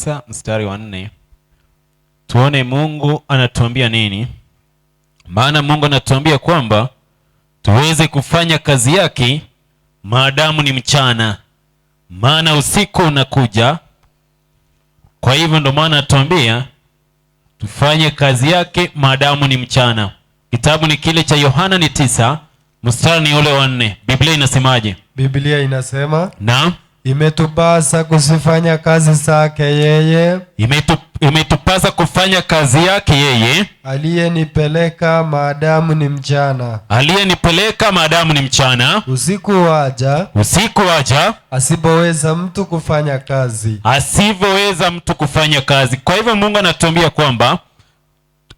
9 mstari wa 4. Tuone Mungu anatuambia nini. Maana Mungu anatuambia kwamba tuweze kufanya kazi yake maadamu ni mchana, maana usiku unakuja. Kwa hivyo ndo maana anatuambia tufanye kazi yake maadamu ni mchana. Kitabu ni kile cha Yohana ni 9 mstari ni ule wa 4. Biblia inasemaje? Biblia inasema, naam, imetupasa kuzifanya kazi zake yeye, imetupasa kufanya kazi yake yeye aliyenipeleka maadamu ni mchana. Aliyenipeleka maadamu ni mchana. Usiku waja asipoweza mtu kufanya kazi. Asivoweza mtu kufanya kazi. Kwa hivyo Mungu anatuambia kwamba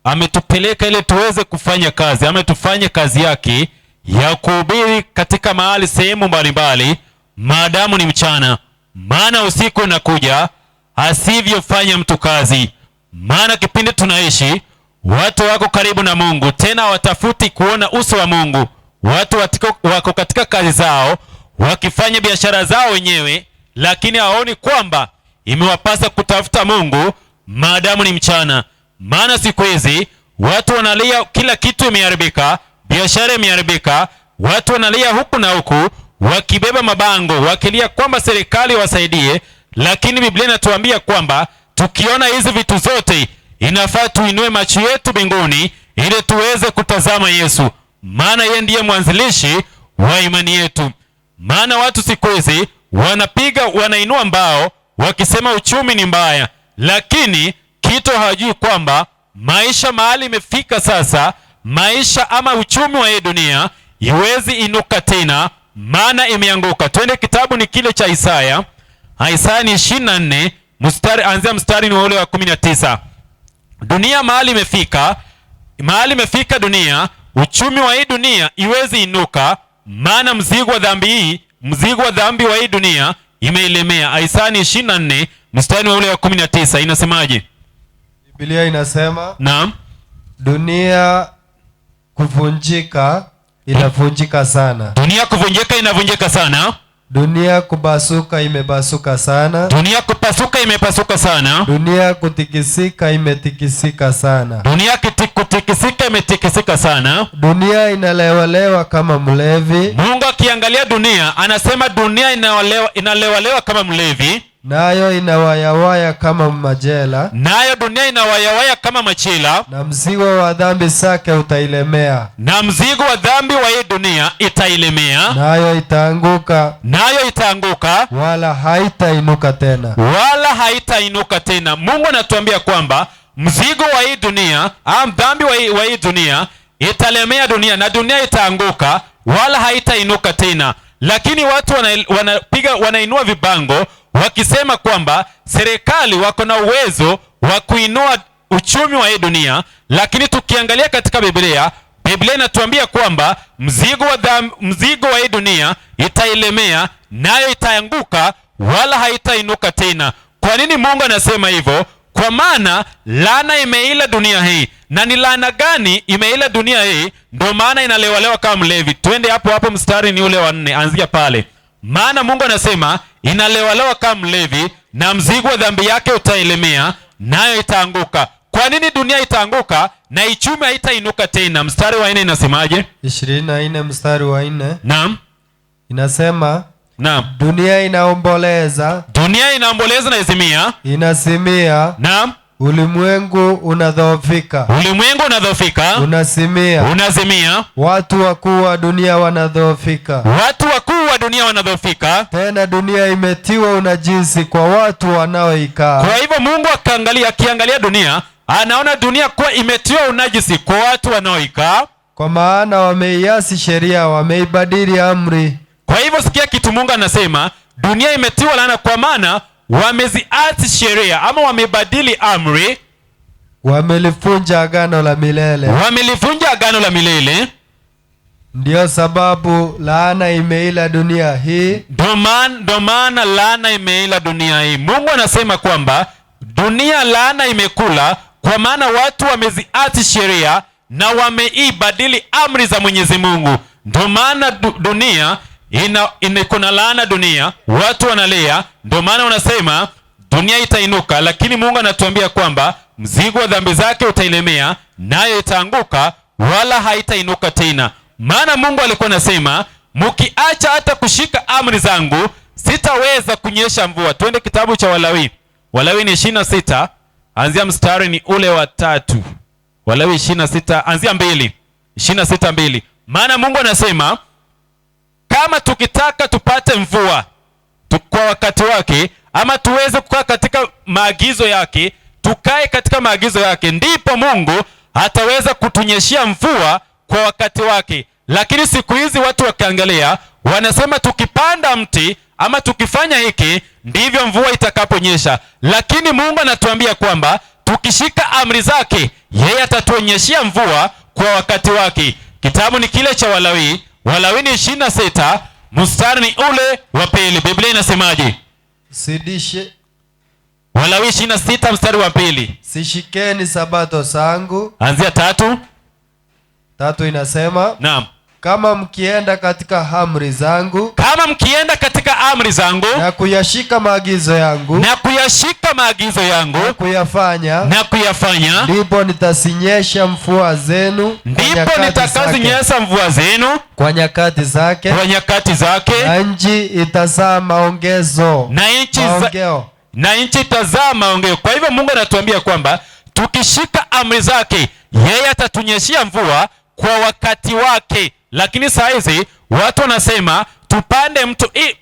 ametupeleka ili tuweze kufanya kazi, ama tufanye kazi yake ya kuhubiri katika mahali sehemu mbalimbali maadamu ni mchana, maana usiku unakuja asivyofanya mtu kazi. Maana kipindi tunaishi watu wako karibu na Mungu, tena watafuti kuona uso wa Mungu. Watu wako katika kazi zao, wakifanya biashara zao wenyewe, lakini hawaoni kwamba imewapasa kutafuta Mungu maadamu ni mchana. Maana siku hizi watu wanalia, kila kitu imeharibika, biashara imeharibika, watu wanalia huku na huku, wakibeba mabango wakilia kwamba serikali wasaidie. Lakini Biblia inatuambia kwamba tukiona hizi vitu zote, inafaa tuinue macho yetu mbinguni ili tuweze kutazama Yesu, maana yeye ndiye mwanzilishi wa imani yetu. Maana watu siku hizi wanainua mbao wakisema uchumi ni mbaya, lakini kitu hawajui kwamba maisha mahali imefika sasa, maisha ama uchumi wa hii dunia iwezi inuka tena, maana imeanguka. Twende kitabu ni kile cha Isaya. Isaya ni 24 anzia mstari ni ule wa 19. Dunia mahali imefika dunia, uchumi wa hii dunia iwezi inuka, maana mzigo wa dhambi wa hii dunia imeilemea. Isaya ni 24 mstari ule wa 19 inasemaje? Biblia inasema, naam, dunia kuvunjika inavunjika sana. Dunia kuvunjika inavunjika sana. Dunia kubasuka imebasuka sana. Dunia kupasuka imepasuka sana. Dunia kutikisika imetikisika sana. Dunia kutikisika imetikisika sana. Dunia inalewalewa kama mlevi. Mungu akiangalia dunia anasema dunia inalewalewa kama mlevi. Nayo inawayawaya kama majela. Nayo dunia inawayawaya kama machela. Na mzigo wa dhambi zake utailemea. Na mzigo wa dhambi wa hii dunia itailemea. Nayo itaanguka. Wala haitainuka tena. Mungu anatuambia kwamba mzigo wa hii dunia, dhambi wa hii dunia italemea dunia, na dunia itaanguka wala haitainuka tena. Lakini watu wanainua vibango wakisema kwamba serikali wako na uwezo wa kuinua uchumi wa hii dunia. Lakini tukiangalia katika Biblia inatuambia kwamba mzigo wa hii dunia itailemea, nayo itaanguka wala haitainuka tena. Kwa nini Mungu anasema hivyo? Kwa maana laana imeila dunia hii. Na ni laana gani imeila dunia hii? Ndio maana inalewalewa kama mlevi. Twende hapo mstari ni ule wa 4, anzia pale. Maana Mungu anasema inalewalewa kama mlevi, na mzigo wa dhambi yake utailemea, nayo itaanguka. Kwa nini dunia itaanguka na uchumi haitainuka tena? Mstari wa 4 inasemaje? 24 mstari wa 4. Naam. Inasema, naam, dunia inaomboleza na inasimia. Naam. Ulimwengu unadhoofika. Unazimia. Watu wakuu wa dunia wanadhoofika. Tena dunia imetiwa unajisi kwa watu wanaoikaa. Kwa hivyo Mungu akiangalia dunia, anaona dunia kuwa imetiwa unajisi kwa watu wanaoikaa. Kwa maana wameiasi sheria, wameibadili amri. Kwa hivyo sikia kitu Mungu anasema, dunia imetiwa laana kwa maana wameziasi sheria ama wamebadili amri. Wamelivunja agano la milele. Ndio sababu laana imeila dunia hii. Ndio maana laana imeila dunia hii. Mungu anasema kwamba dunia laana imekula kwa maana watu wameziasi sheria na wameibadili amri za Mwenyezi Mungu. Ndio maana dunia kuna laana dunia, watu wanalia. Ndio maana unasema dunia itainuka, lakini Mungu anatuambia kwamba mzigo wa dhambi zake utailemea, nayo itaanguka wala haitainuka tena. Maana Mungu alikuwa anasema, mkiacha hata kushika amri zangu sitaweza kunyesha mvua. Twende kitabu cha Walawi. Walawi ni 26, anzia mstari ni ule wa 3. Walawi 26 anzia 2. 26:2. Maana Mungu anasema kama tukitaka tupate mvua kwa wakati wake, ama tuweze kukaa katika maagizo yake, tukae katika maagizo yake, ndipo Mungu ataweza kutunyeshia mvua kwa wakati wake. Lakini siku hizi watu wakiangalia, wanasema tukipanda mti ama tukifanya hiki ndivyo mvua itakaponyesha. Lakini Mungu anatuambia kwamba tukishika amri zake, yeye atatuonyeshia mvua kwa wakati wake. Kitabu ni kile cha Walawi. Walawi ni 26, mstari ni ule wa 2. Biblia inasemaje? Walawi 26 mstari wa 2. Sishikeni sabato zangu. Anzia 3. 3 inasema, naam, kama mkienda katika amri zangu, kama mkienda katika amri zangu na kuyashika maagizo yangu, na kuyashika maagizo yangu na kuyafanya, ndipo nitasinyesha mvua zenu, ndipo nitakazinyesha mvua zenu kwa nyakati zake, na nchi itazaa maongezo, na nchi itazaa maongeo. Kwa hivyo Mungu anatuambia kwamba tukishika amri zake, yeye atatunyeshia mvua kwa wakati wake. Lakini saa hizi watu wanasema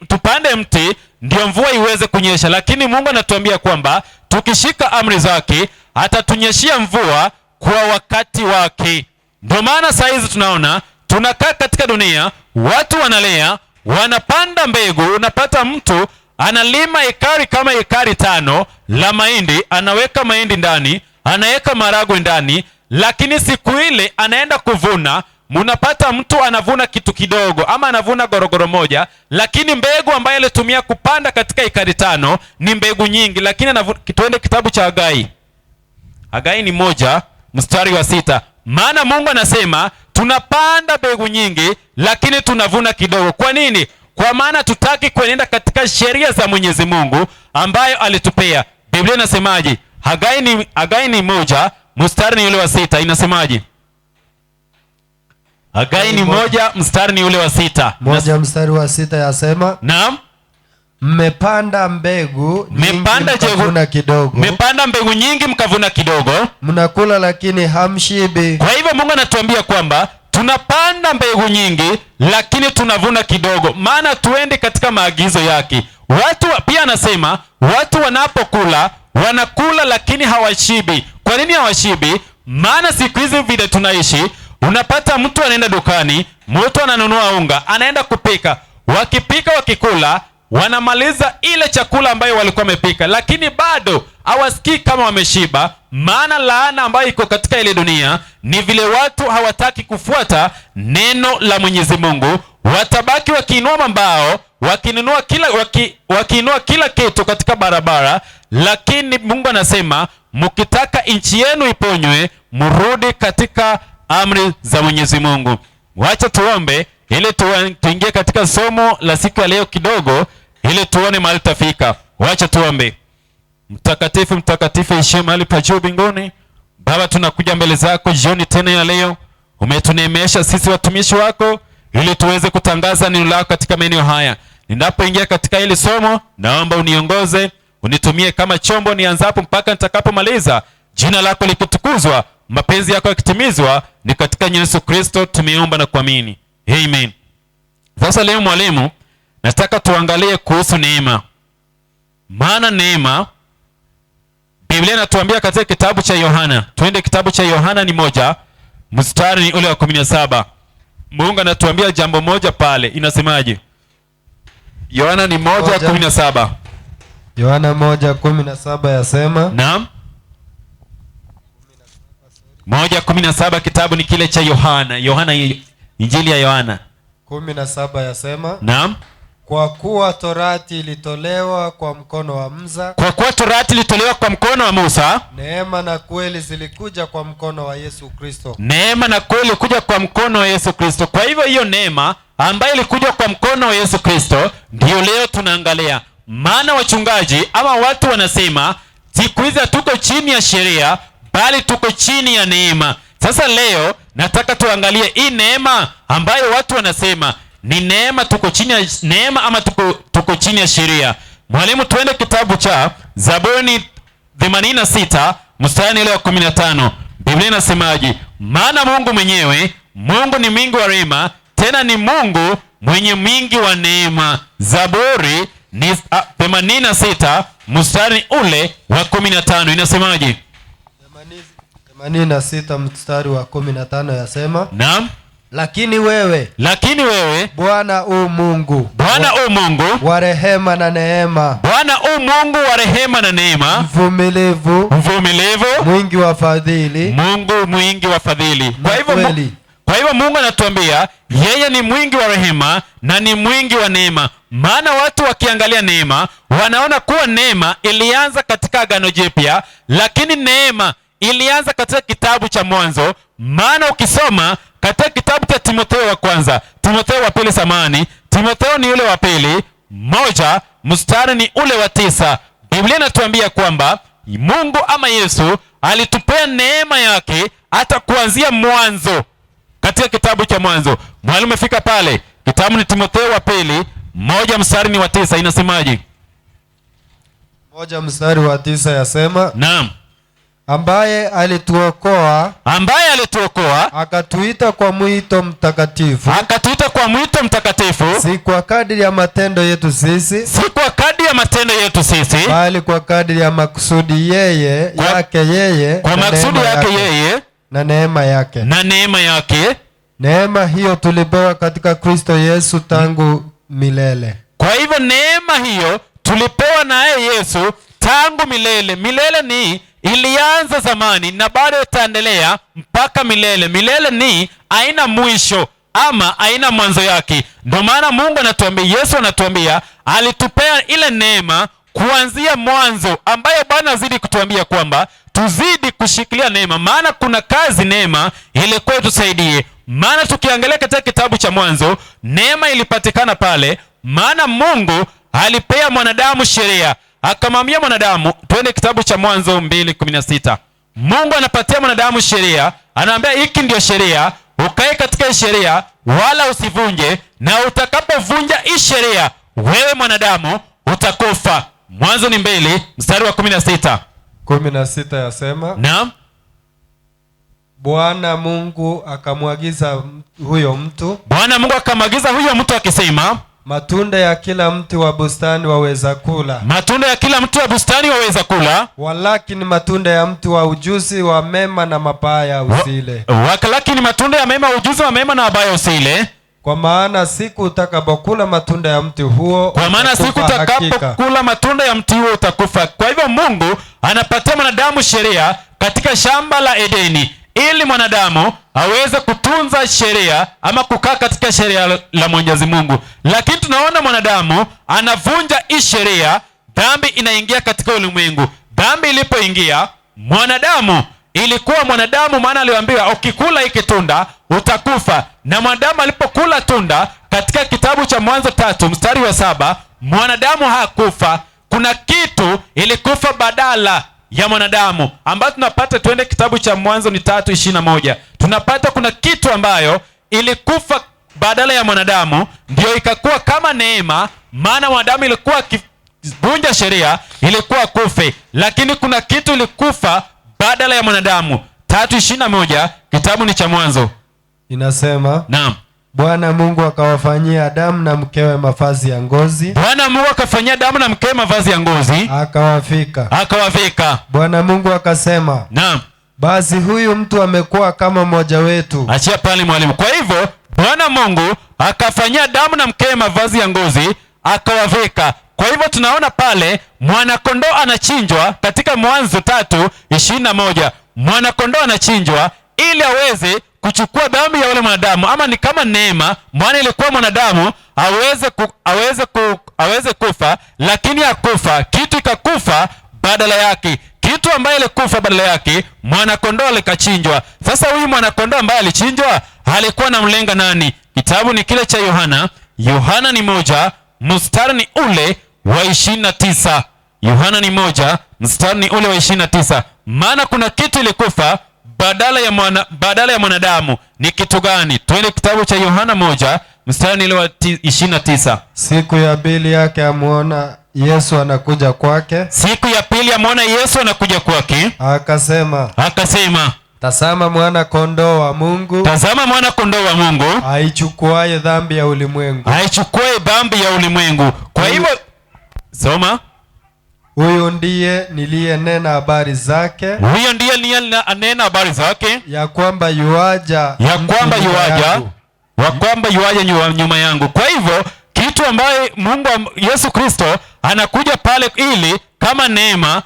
tupande mti ndio mvua iweze kunyesha. Lakini Mungu anatuambia kwamba tukishika amri zake atatunyeshia mvua kwa wakati wake. Ndio maana saa hizi tunaona tunakaa katika dunia, watu wanalea, wanapanda mbegu. Unapata mtu analima ekari kama ekari 5 la mahindi, anaweka mahindi ndani, anaweka maragwe ndani, lakini siku ile anaenda kuvuna, munapata mtu anavuna kitu kidogo ama anavuna gorogoro moja, lakini mbegu ambayo alitumia kupanda katika ekari 5 ni mbegu nyingi. Lakini tuende kitabu cha Hagai. Hagai ni 1 mstari wa 6. Maana Mungu anasema tunapanda mbegu nyingi lakini tunavuna kidogo. Kwa nini? Kwa maana tutaki kuenenda katika sheria za Mwenyezi Mungu ambayo alitupea. Biblia inasemaje? Hagai ni 1 mstari ni ule wa 6. Inasemaje? Hagai ni 1 mstari ni ule wa 6. 1 mstari wa 6 yasema, naam, mmepanda mbegu nyingi mkavuna kidogo. Mmepanda mbegu nyingi mkavuna kidogo. Mnakula lakini hamshibi. Kwa hivyo Mungu anatuambia kwamba tunapanda mbegu nyingi lakini tunavuna kidogo, maana tuende katika maagizo yake. Watu pia anasema watu wanapokula wanakula lakini hawashibi. Kwa nini hawashibi? Maana siku hizi vile tunaishi, unapata mtu anaenda dukani, mtu ananunua unga, anaenda kupika, wakipika wakikula, wanamaliza ile chakula ambayo walikuwa wamepika, lakini bado hawasikii kama wameshiba. Maana laana ambayo iko katika ile dunia ni vile watu hawataki kufuata neno la Mwenyezi Mungu. Watabaki wakiinua mambao, wakiinua kila kitu katika barabara. Lakini Mungu anasema mkitaka nchi yenu iponywe, mrudi katika amri za Mwenyezi Mungu. Wacha tuombe ili tuingie katika somo la siku ya leo kidogo, ili tuone mahali tafika. Wacha tuombe. Mtakatifu, mtakatifu, ishie mahali pa juu mbinguni. Baba, tunakuja mbele zako jioni tena ya leo. Umetuneemesha sisi watumishi wako ili tuweze kutangaza neno lako katika maeneo haya. Ninapoingia katika hili somo, naomba uniongoze, unitumie kama chombo nianzapo mpaka nitakapomaliza. Jina lako likitukuzwa, mapenzi yako yakitimizwa, ni katika Yesu Kristo tumeomba na kuamini. Amen. Sasa leo mwalimu, nataka tuangalie kuhusu neema. Maana neema, Biblia inatuambia katika kitabu cha Yohana. Twende kitabu cha Yohana ni 1 mstari ni ule wa 17. Mungu anatuambia jambo moja pale. Inasemaje? Yohana ni 1:17. Yohana 1:17 yasema, naam, 1:17. Kitabu ni kile cha Yohana. Injili ya Yohana 17 yasema, naam, kwa kuwa torati ilitolewa kwa mkono wa Musa. Kwa kuwa torati ilitolewa kwa mkono wa Musa, neema na kweli zilikuja kwa mkono wa Yesu Kristo. Neema na kweli ilikuja kwa mkono wa Yesu Kristo. Kwa hivyo hiyo neema ambayo ilikuja kwa mkono wa Yesu Kristo ndio leo tunaangalia. maana wachungaji ama watu wanasema siku hizi hatuko chini ya sheria bali tuko chini ya neema. Sasa leo nataka tuangalie hii neema ambayo watu wanasema ni neema, tuko chini ya neema ama tuko chini ya sheria. Mwalimu, tuende kitabu cha Zaburi 86 mstari ule wa 15. Biblia inasemaje? Maana Mungu mwenyewe, Mungu ni mwingi wa rehema, tena ni Mungu mwenye mwingi wa neema. Zaburi ni 86 mstari ule wa 15 inasemaje? 86 mstari wa 15 yasema, naam, lakini wewe Bwana u Mungu, Bwana u Mungu wa rehema na neema, Bwana u Mungu wa rehema na neema, mvumilivu, mwingi wa fadhili, Mungu mwingi wa fadhili. Kwa hivyo Mungu anatuambia yeye ni mwingi wa rehema na ni mwingi wa neema. Maana watu wakiangalia neema wanaona kuwa neema ilianza katika Agano Jipya, lakini neema ilianza katika kitabu cha Mwanzo. Maana ukisoma katika kitabu cha Timotheo wa kwanza, Timotheo wa pili samani, Timotheo ni ule wa pili 1 mstari ni ule wa 9. Biblia inatuambia kwamba Mungu ama Yesu alitupea neema yake hata kuanzia mwanzo. Katika kitabu cha Mwanzo, mwalimu umefika pale, kitabu ni Timotheo wa pili 1 mstari ni wa 9 inasemaje? 1 mstari wa 9 yasema, naam, ambaye alituokoa akatuita kwa mwito mtakatifu, si kwa kadiri ya matendo yetu sisi, bali kwa kadiri ya makusudi yake yeye na neema yake. Neema hiyo tulipewa katika Kristo Yesu tangu milele. Kwa hivyo neema hiyo tulipewa naye Yesu tangu milele. Milele ni ilianza zamani na bado itaendelea mpaka milele. Milele ni haina mwisho ama haina mwanzo yake. Ndio maana Mungu anatuambia, Yesu anatuambia alitupea ile neema kuanzia mwanzo, ambayo Bwana azidi kutuambia kwamba tuzidi kushikilia neema, maana kuna kazi neema ilikuwa tusaidie. Maana tukiangalia katika kitabu cha Mwanzo, neema ilipatikana pale, maana Mungu alipea mwanadamu sheria, akamwambia mwanadamu, twende kitabu cha Mwanzo 2:16. Mungu anapatia mwanadamu sheria, anaambia hiki ndio sheria, ukae katika sheria wala usivunje, na utakapovunja hii sheria wewe mwanadamu utakufa. Mwanzo ni 2 mstari wa 16 yasema, naam, Bwana Mungu akamwagiza huyo mtu akisema, matunda ya kila mti wa bustani waweza kula, walakini matunda ya mti wa ujuzi wa mema na mabaya usile. Kwa maana siku utakapokula matunda ya mti huo utakufa. Kwa hivyo Mungu anapatia mwanadamu sheria katika shamba la Edeni ili mwanadamu aweze kutunza sheria ama kukaa katika sheria la Mwenyezi Mungu. Lakini tunaona mwanadamu anavunja hii sheria, dhambi inaingia katika ulimwengu. Dhambi ilipoingia, ilikuwa mwanadamu, maana aliambiwa ukikula hiki tunda utakufa. Na mwanadamu alipokula tunda katika kitabu cha Mwanzo 3 mstari wa 7, mwanadamu hakufa. Kuna kitu ilikufa badala ya mwanadamu, ambayo tunapata, tuende kitabu cha Mwanzo ni 3:21. Tunapata kuna kitu ambayo ilikufa badala ya mwanadamu, ndio ikakuwa kama neema. Maana mwanadamu ilikuwa akivunja sheria ilikuwa kufe, lakini kuna kitu ilikufa badala ya mwanadamu. 3:21 kitabu ni cha Mwanzo inasema, naam, Bwana Mungu akawafanyia Adamu na mkewe mavazi ya ngozi, akawavika. Bwana Mungu akasema, naam, basi huyu mtu amekuwa kama mmoja wetu. Achia pale mwalimu. Kwa hivyo Bwana Mungu akafanyia Adamu na mkewe mavazi ya ngozi, akawavika. Kwa hivyo tunaona pale mwanakondoo anachinjwa katika Mwanzo 3:21. Mwanakondoo anachinjwa ili aweze kuchukua dhambi ya yule mwanadamu, ama ni kama neema, maana ilikuwa mwanadamu aweze kufa, lakini hakufa. Kitu ikakufa badala yake. Kitu ambaye ilikufa badala yake, mwanakondoo alikachinjwa. Sasa huyu mwanakondoo ambaye alichinjwa alikuwa na mlenga nani? Kitabu ni kile cha Yohana ni 1 mstari ni ule wa 29. Yohana ni 1 mstari ni ule wa 29. Maana kuna kitu ilikufa badala ya mwanadamu. Ni kitu gani? Twende kitabu cha Yohana 1 mstari ni ule wa 29. Siku ya pili yake amuona Yesu anakuja kwake. Siku ya pili amuona Yesu anakuja kwake. Akasema, tazama mwana kondoo wa Mungu. Tazama mwana kondoo wa Mungu. Aichukuaye dhambi ya ulimwengu. Aichukuaye dhambi ya ulimwengu. Kwa hivyo soma. Huyu ndiye niliyenena habari zake. Huyo ndiye niliyenena habari zake. Ya kwamba yuaja nyuma yangu. Kwa hivyo kitu ambaye Mungu Yesu Kristo anakuja pale ili kama neema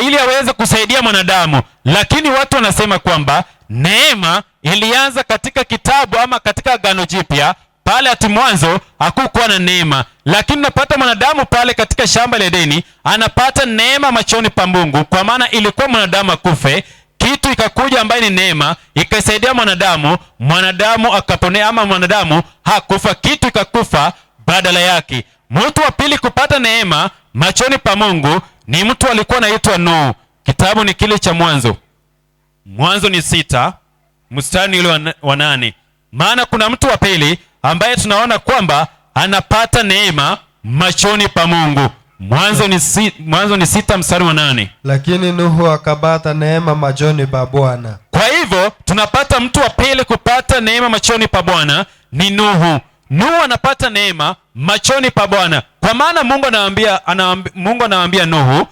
ili aweze kusaidia mwanadamu. Lakini watu wanasema kwamba neema ilianza katika kitabu ama katika Agano Jipya. Pale ati mwanzo hakukuwa na neema, lakini napata mwanadamu pale katika shamba la Edeni anapata neema machoni pa Mungu, kwa maana ilikuwa mwanadamu akufe, kitu ikakuja ambaye ni neema ikasaidia mwanadamu akaponea, ama mwanadamu hakufa, kitu ikakufa badala yake. Mtu wa pili kupata neema machoni pa Mungu ni mtu alikuwa anaitwa Nuhu. Kitabu ni kile cha Mwanzo ni 6 mstari ule wa 8. Maana kuna mtu wa pili ambaye tunaona kwamba anapata neema machoni pa Mungu. Mwanzo ni 6 mstari wa 8. Lakini Nuhu akapata neema machoni pa Bwana. Kwa hivyo tunapata mtu wa pili kupata neema machoni pa Bwana ni Nuhu. Nuhu anapata neema machoni pa Bwana, kwa maana Mungu anawaambia Nuhu,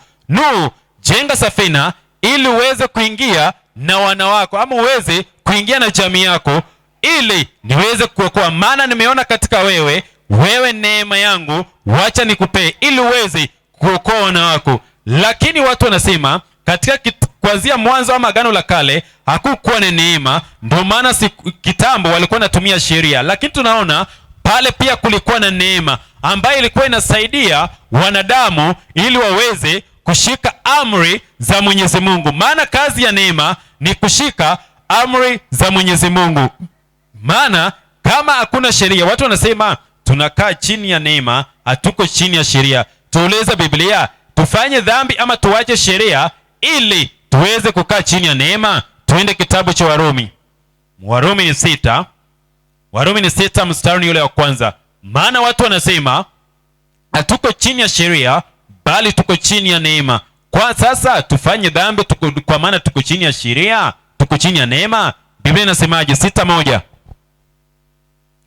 jenga safina ili uweze kuingia na wana wako, ama uweze kuingia na jamii yako, ili niweze kuokoa. Maana nimeona katika wewe neema yangu, wacha nikupee ili uweze kuokoa wana wako. Lakini watu wanasema katika kuanzia mwanzo ama Agano la Kale hakukuwa na neema, ndio maana kitambo walikuwa wanatumia sheria. Lakini tunaona pale pia kulikuwa na neema ambayo ilikuwa inasaidia wanadamu ili waweze kushika amri za Mwenyezi Mungu. Maana kazi ya neema ni kushika amri za Mwenyezi Mungu. Maana kama hakuna sheria, watu wanasema tunakaa chini ya neema, hatuko chini ya sheria. Tuulize Biblia, tufanye dhambi ama tuache sheria ili tuweze kukaa chini ya neema? Tuende kitabu cha Warumi ni 6. Warumi ni 6 mstari ule wa 1. Maana watu wanasema hatuko chini ya sheria bali tuko chini ya neema. Kwa sasa tufanye dhambi kwa maana tuko chini ya sheria? Tuko chini ya neema? Biblia inasemaje? 6:1.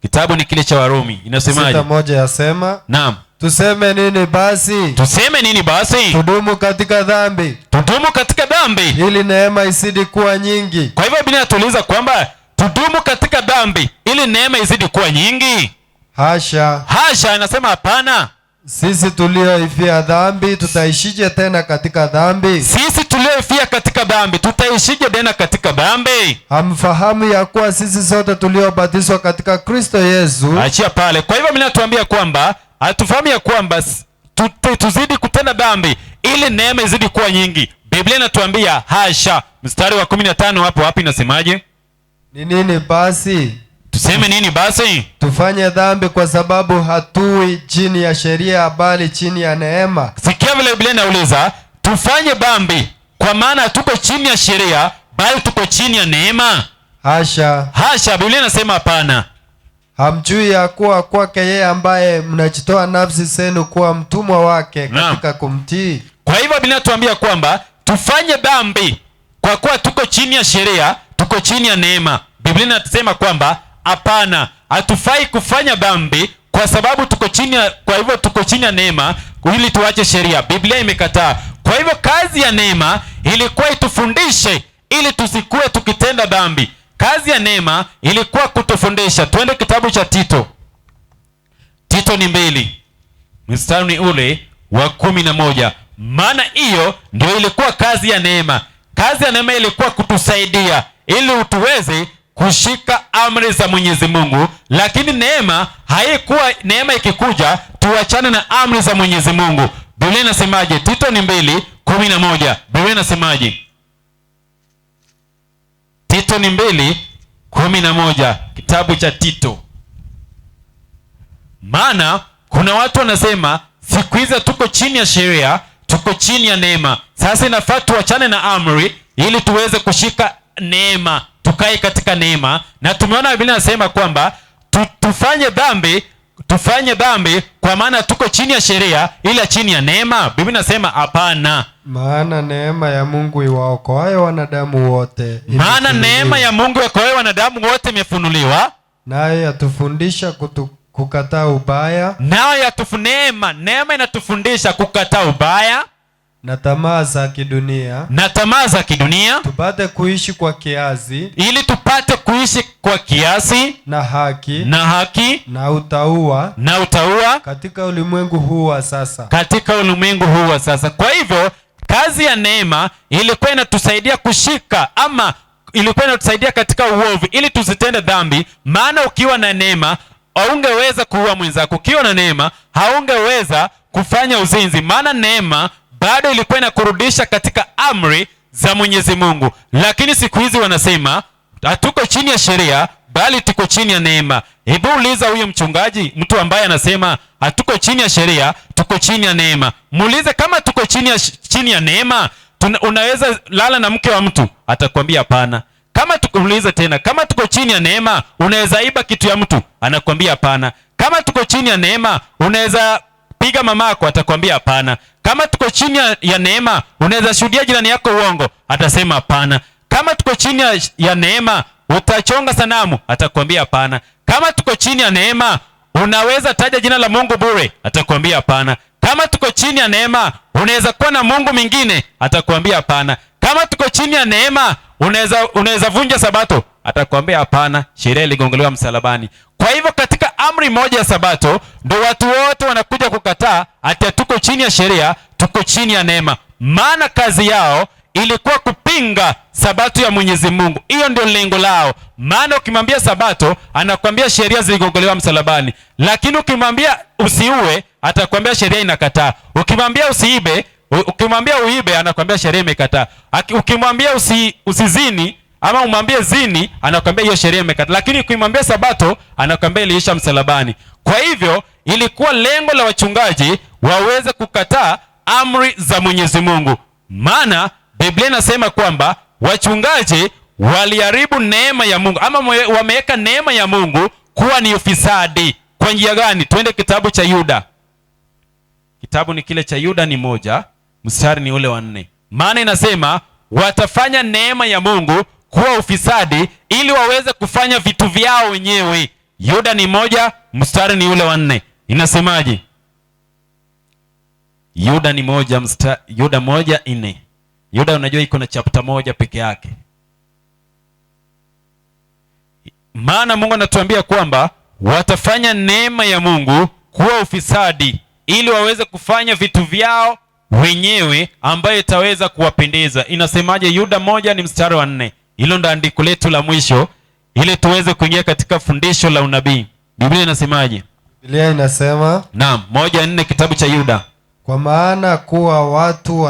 Kitabu ni kile cha Warumi, inasemaje? 6:1 yasema, naam, tuseme nini basi? Tudumu katika dhambi ili neema izidi kuwa nyingi. Kwa hivyo Biblia inatuuliza kwamba tudumu katika dhambi ili neema izidi kuwa nyingi? Hasha, inasema hapana. Sisi tulioifia dhambi tutaishije tena katika dhambi? Tutaishije tena katika dhambi? Hamfahamu ya kuwa sisi sote tuliobatizwa katika Kristo Yesu. Achia pale. Kwa hivyo mimi natuambia kwamba hatufahamu ya kwamba tuzidi kutenda dhambi ili neema izidi kuwa nyingi. Biblia inatuambia hasha. Mstari wa 15 hapo wapi inasemaje? Ni nini basi? Tuseme nini basi? Tufanye dhambi kwa sababu hatui chini ya sheria bali chini ya neema. Sikia vile Biblia inauliza, tufanye dhambi kwa maana tuko chini ya sheria bali tuko chini ya neema? Hasha, Biblia inasema hapana. Hamjui ya kuwa kwake yeye ambaye mnajitoa nafsi zenu kuwa mtumwa wake katika kumtii. Kwa hivyo Biblia inatuambia kwamba tufanye dhambi kwa kuwa tuko chini ya sheria, tuko chini ya neema. Biblia inasema kwamba hapana, hatufai kufanya dhambi kwa sababu tuko chini ya neema ili tuache sheria. Biblia imekataa. Kwa hivyo kazi ya neema ilikuwa itufundishe ili tusikue tukitenda dhambi. Kazi ya neema ilikuwa kutufundisha. Twende kitabu cha Tito ni 2 mstari ni ule wa 11. Maana hiyo ndio ilikuwa kazi ya neema. Kazi ya neema ilikuwa kutusaidia ili tuweze kushika amri za Mwenyezi Mungu. Lakini neema haikuwa neema ikikuja tuachane na amri za Mwenyezi Mungu. Biblia inasemaje? Tito ni 2:11. Biblia inasemaje? Tito ni 2:11, kitabu cha Tito. Maana kuna watu wanasema siku hizi tuko chini ya sheria, tuko chini ya neema. Sasa inafaa tuachane na amri ili tuweze kushika neema, tukae katika neema. Na tumeona Biblia inasema kwamba tufanye dhambi kwa maana tuko chini ya sheria ila chini ya neema. Biblia inasema hapana. Maana neema ya Mungu iwaokoayo wanadamu wote. Maana neema ya Mungu iwaokoayo wanadamu wote imefunuliwa. Nayo yatufundisha kukataa ubaya. Neema inatufundisha kukataa ubaya na tamaa za kidunia. Tupate kuishi kwa kiasi. Ili tupate kuishi kwa kiasi na haki na utauwa katika ulimwengu huu wa sasa. Kwa hivyo kazi ya neema ilikuwa inatusaidia kushika, ama ilikuwa inatusaidia katika uovu ili tusitende dhambi. Maana ukiwa na neema haungeweza kuua mwenzako. Ukiwa na neema haungeweza kufanya uzinzi. Maana neema bado ilikuwa inakurudisha katika amri za Mwenyezi Mungu. Lakini siku hizi wanasema hatuko chini ya sheria bali tuko chini ya neema. Hebu uliza huyo mchungaji, mtu ambaye anasema hatuko chini ya sheria, tuko chini ya neema. Muulize kama tuko chini ya neema, unaweza lala na mke wa mtu? Atakwambia hapana. Kama tukuuliza tena, kama tuko chini ya neema, unaweza iba kitu ya mtu? Anakwambia hapana. Kama tuko chini ya neema, unaweza piga mamako? Atakwambia hapana. Kama tuko chini ya neema, unaweza shuhudia jirani yako uongo? Atasema hapana. Kama tuko chini ya neema, utachonga sanamu? Atakwambia hapana. Kama tuko chini ya neema, unaweza taja jina la Mungu bure? Atakwambia hapana. Kama tuko chini ya neema, unaweza kuwa na mungu mwingine? Atakwambia hapana. Kama tuko chini ya neema, unaweza vunja sabato? Atakwambia hapana, sheria iligongelewa msalabani. Kwa hivyo katika amri moja ya sabato ndio watu wote wanakuja kukataa ati tuko chini ya sheria, tuko chini ya neema. Maana kazi yao ilikuwa kupinga sabato ya Mwenyezi Mungu. Hiyo ndio lengo lao. Maana ukimwambia sabato, anakwambia sheria ziligongelewa msalabani. Lakini ukimwambia usiue, atakwambia sheria inakataa. Ukimwambia ukimwambia uibe, anakwambia sheria imekataa. Ukimwambia usizini ama umwambie zini, anakwambia hiyo sheria imekataa. Lakini ukimwambia sabato, anakwambia iliisha msalabani. Kwa hivyo ilikuwa lengo la wachungaji waweze kukataa amri za Mwenyezi Mungu. Maana Biblia inasema kwamba wachungaji waliharibu neema ya Mungu, ama wameweka neema ya Mungu kuwa ni ufisadi. Kwa njia gani? Twende kitabu cha Yuda. Kitabu ni kile cha Yuda ni 1, mstari ni ule wa 4. Maana inasema watafanya neema ya Mungu kuwa ufisadi ili waweze kufanya vitu vyao wenyewe. Yuda ni 1, mstari ni ule wa 4. Inasemaje? Yuda ni 1, Yuda 1:4. Yuda unajua iko na chapter 1 peke yake. Maana Mungu anatuambia kwamba watafanya neema ya Mungu kuwa ufisadi ili waweze kufanya vitu vyao wenyewe ambayo itaweza kuwapendeza. Inasemaje? Yuda 1 ni mstari wa 4. Hilo ndo andiko letu la mwisho ili tuweze kuingia katika fundisho la unabii. Biblia inasemaje? Biblia inasema, naam, 1:4 kitabu cha Yuda. Kwa maana kuwa watu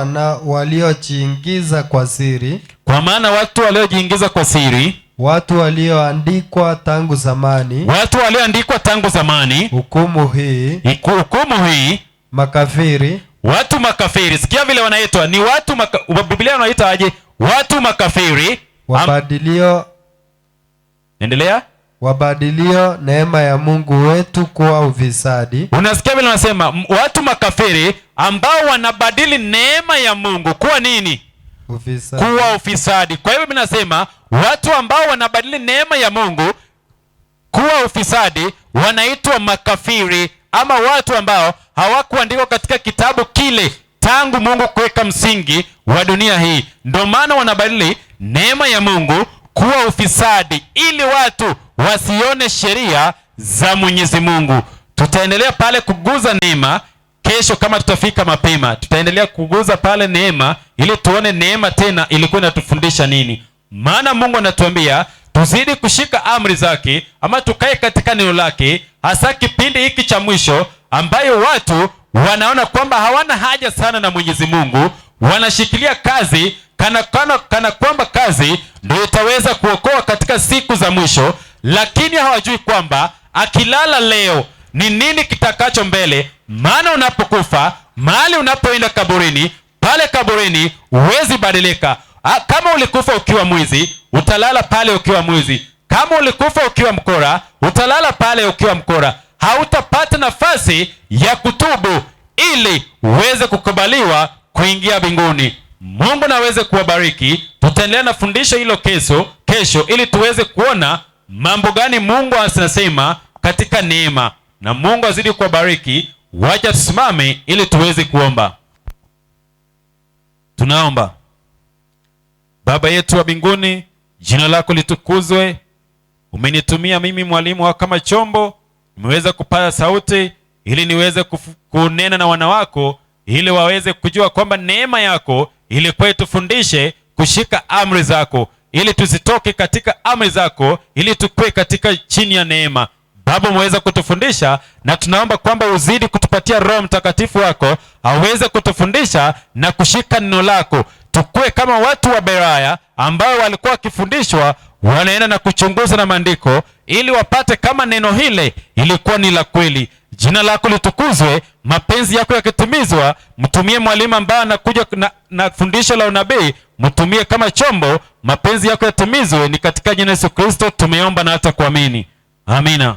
waliojiingiza kwa siri. Kwa maana watu waliojiingiza kwa siri. Watu walioandikwa tangu zamani. Watu walioandikwa tangu zamani. Hukumu hii. Makafiri. Watu makafiri. Sikia vile wanaitwa. Ni watu Biblia wanaita aje? Watu makafiri. Endelea. Wabadilio neema ya Mungu wetu kuwa ufisadi. Unasikia vile wanasema watu makafiri ambao wanabadili neema ya Mungu kuwa nini? Ufisadi. Kuwa ufisadi. Kwa hivyo binasema watu ambao wanabadili neema ya Mungu kuwa ufisadi wanaitwa makafiri, ama watu ambao hawakuandikwa katika kitabu kile tangu Mungu kuweka msingi wa dunia hii. Ndio maana wanabadili neema ya Mungu kuwa ufisadi ili watu wasione sheria za Mwenyezi Mungu. Tutaendelea pale kuguza neema kesho, kama tutafika mapema tutaendelea kuguza pale neema ili tuone neema tena ilikuwa inatufundisha nini. Maana Mungu anatuambia tuzidi kushika amri zake, ama tukae katika neno lake, hasa kipindi hiki cha mwisho ambayo watu wanaona kwamba hawana haja sana na Mwenyezi Mungu. Wanashikilia kazi kana kwamba kazi ndio itaweza kuokoa katika siku za mwisho, lakini hawajui kwamba akilala leo ni nini kitakacho mbele. Maana unapokufa, mahali unapoenda kaburini, pale kaburini huwezi badilika. Kama ulikufa ukiwa mwizi, utalala pale ukiwa mwizi. Kama ulikufa ukiwa mkora, utalala pale ukiwa mkora. Hautapata nafasi ya kutubu ili uweze kukubaliwa kuingia mbinguni. Mungu naweze kuwabariki. Tutaendelea na fundisho hilo kesho ili tuweze kuona mambo gani Mungu anasema katika neema. Na Mungu azidi kuwabariki. Wacha tusimame ili tuweze kuomba. Tunaomba. Baba yetu wa mbinguni, jina lako litukuzwe. Umenitumia mimi mwalimu wako kama chombo, nimeweza kupata sauti ili niweze kunena na wana wako, ili waweze kujua kwamba neema yako ilikuwa itufundishe kushika amri zako, ili tusitoke katika amri zako, ili tukue katika chini ya neema. Baba, umeweza kutufundisha, na tunaomba kwamba uzidi kutupatia Roho Mtakatifu wako aweze kutufundisha na kushika neno lako. Tukue kama watu wa Beraya ambao walikuwa wakifundishwa, wanaenda na kuchunguza na maandiko ili wapate kama neno hile ilikuwa ni la kweli. Jina lako litukuzwe. Mapenzi yako yakitimizwa, mtumie mwalimu ambaye anakuja na fundisho la unabii, mtumie kama chombo. Mapenzi yako yatimizwe. Ni katika jina la Yesu Kristo tumeomba na hata kuamini. Amina.